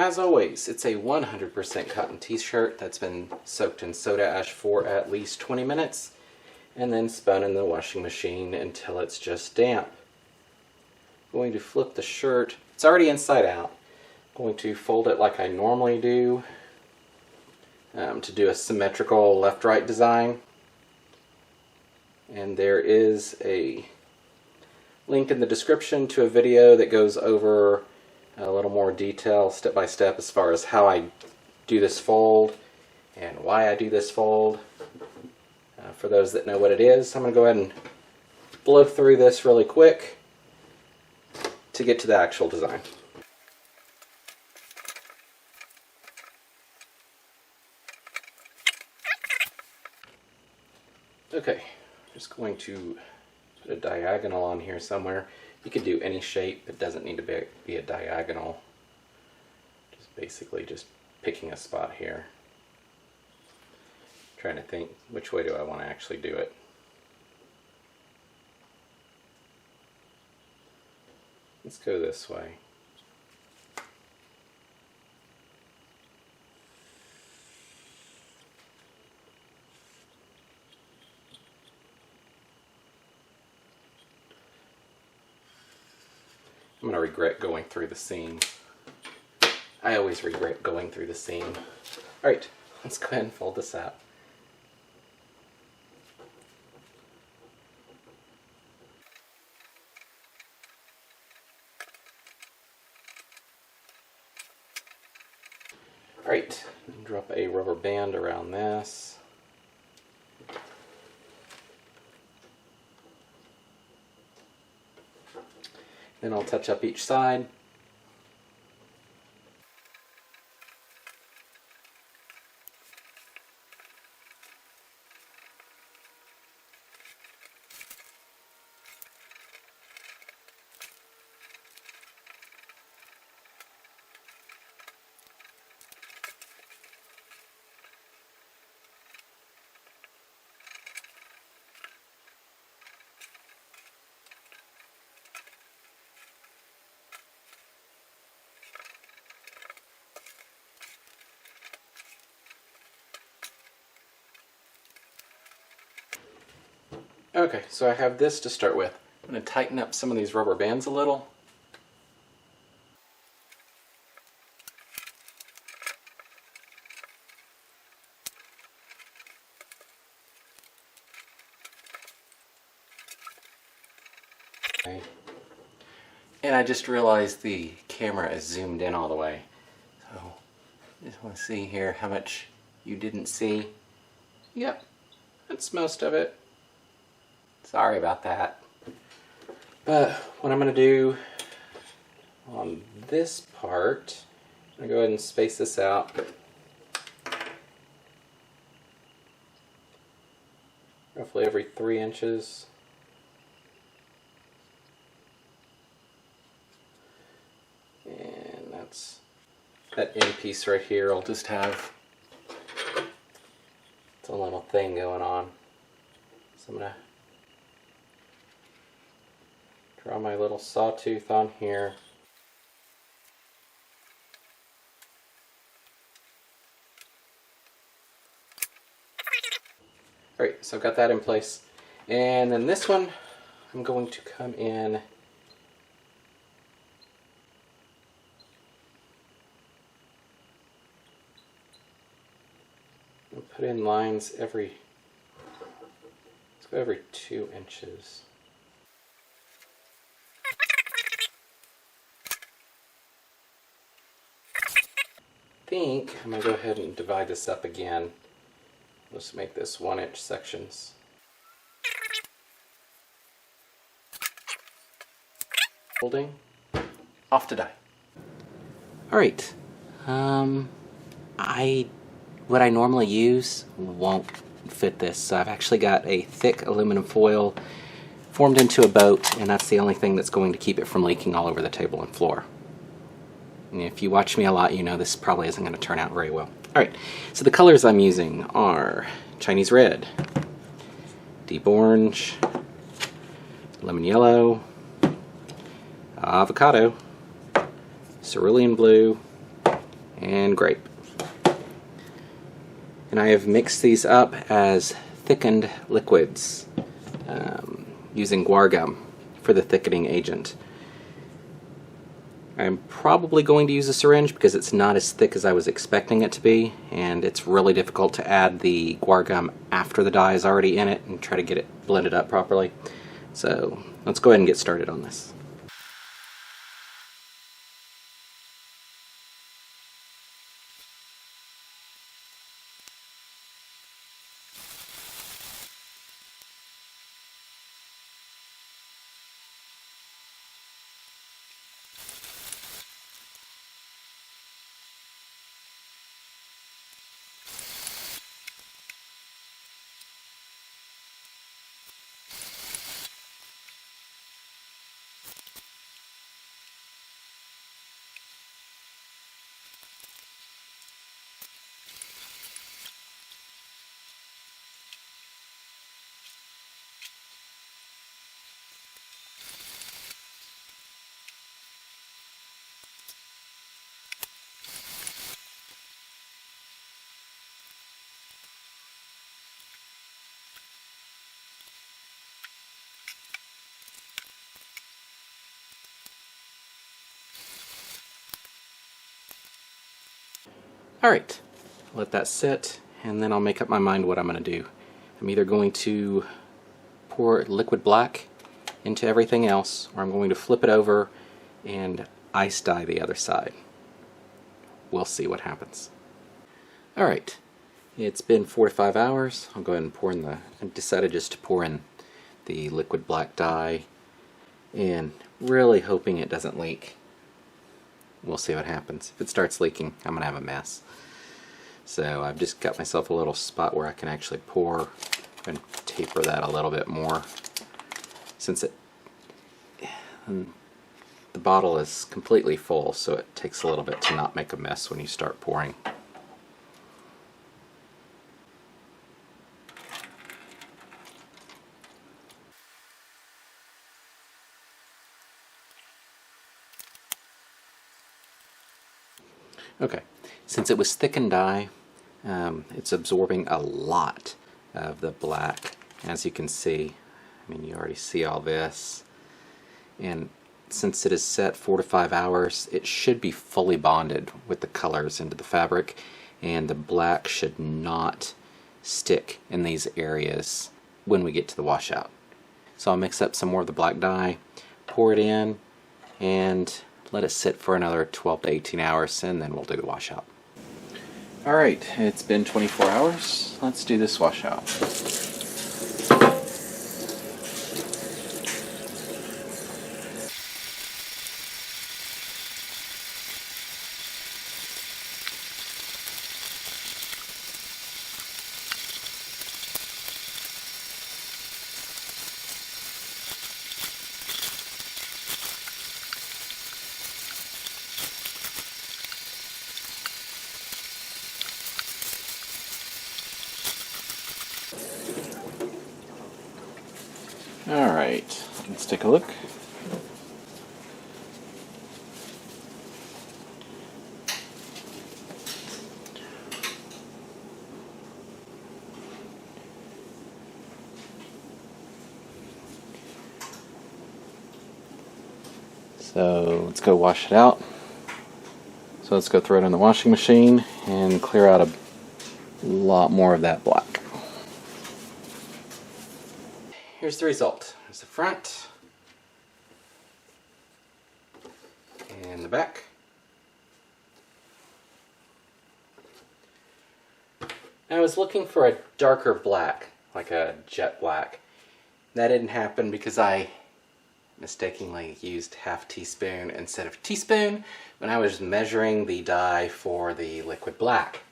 As always, it's a 100% cotton t-shirt that's been soaked in soda ash for at least 20 minutes and then spun in the washing machine until it's just damp. I'm going to flip the shirt. It's already inside out. I'm going to fold it like I normally do to do a symmetrical left-right design. And there is a link in the description to a video that goes over a little more detail, step by step, as far as how I do this fold and why I do this fold. For those that know what it is, I'm going to go ahead and blow through this really quick to get to the actual design. Okay, just going to put a diagonal on here somewhere. You could do any shape, it doesn't need to be a diagonal. Just basically just picking a spot here. Trying to think which way do I want to actually do it. Let's go this way. I'm going to regret going through the seam. I always regret going through the seam. Alright, let's go ahead and fold this out. Alright, drop a rubber band around this. Then I'll touch up each side. Okay, so I have this to start with. I'm going to tighten up some of these rubber bands a little. Okay. And I just realized the camera is zoomed in all the way. So, I just want to see here how much you didn't see. Yep, that's most of it. Sorry about that. But what I'm going to do on this part, I'm going to go ahead and space this out. Roughly every 3 inches. And that's that end piece right here. I'll just have it's a little thing going on. So I'm going to draw my little sawtooth on here. Alright, so I've got that in place. And then this one, I'm going to come in and put in lines every 2 inches. I think I'm going to go ahead and divide this up again. Let's make this 1-inch sections. Folding. Off to die. Alright. What I normally use won't fit this. So I've actually got a thick aluminum foil formed into a boat, and that's the only thing that's going to keep it from leaking all over the table and floor. And if you watch me a lot, you know this probably isn't going to turn out very well. Alright, so the colors I'm using are Chinese red, deep orange, lemon yellow, avocado, cerulean blue, and grape. And I have mixed these up as thickened liquids using guar gum for the thickening agent. I'm probably going to use a syringe because it's not as thick as I was expecting it to be, and it's really difficult to add the guar gum after the dye is already in it and try to get it blended up properly. So let's go ahead and get started on this. Alright, let that sit, and then I'll make up my mind what I'm going to do. I'm either going to pour liquid black into everything else, or I'm going to flip it over and ice dye the other side. We'll see what happens. Alright, it's been 4 to 5 hours. I'll go ahead and pour in I decided just to pour in the liquid black dye, and really hoping it doesn't leak. We'll see what happens. If it starts leaking, I'm going to have a mess. So I've just got myself a little spot where I can actually pour and taper that a little bit more, since the bottle is completely full, so it takes a little bit to not make a mess when you start pouring. Okay, since it was thickened dye, it's absorbing a lot of the black, as you can see. I mean, you already see all this. And since it is set 4 to 5 hours, it should be fully bonded with the colors into the fabric, and the black should not stick in these areas when we get to the washout. So I'll mix up some more of the black dye, pour it in, and let it sit for another 12 to 18 hours, and then we'll do the washout. Alright, it's been 24 hours. Let's do this washout. Alright, let's take a look. So let's go wash it out. So let's go throw it in the washing machine and clear out a lot more of that black. Here's the result. There's the front and the back. I was looking for a darker black, like a jet black. That didn't happen because I mistakenly used half teaspoon instead of teaspoon when I was measuring the dye for the liquid black.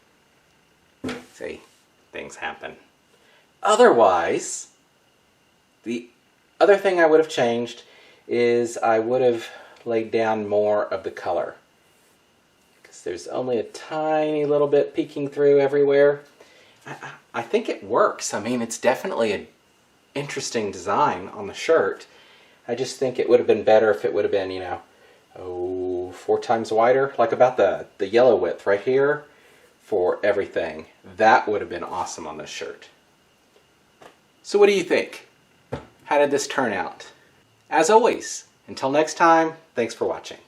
See, things happen. Otherwise, the other thing I would have changed is I would have laid down more of the color, because there's only a tiny little bit peeking through everywhere. I think it works. I mean, it's definitely an interesting design on the shirt. I just think it would have been better if it would have been, oh, 4 times wider, like about the yellow width right here for everything. That would have been awesome on this shirt. So what do you think? How did this turn out? As always, until next time, thanks for watching.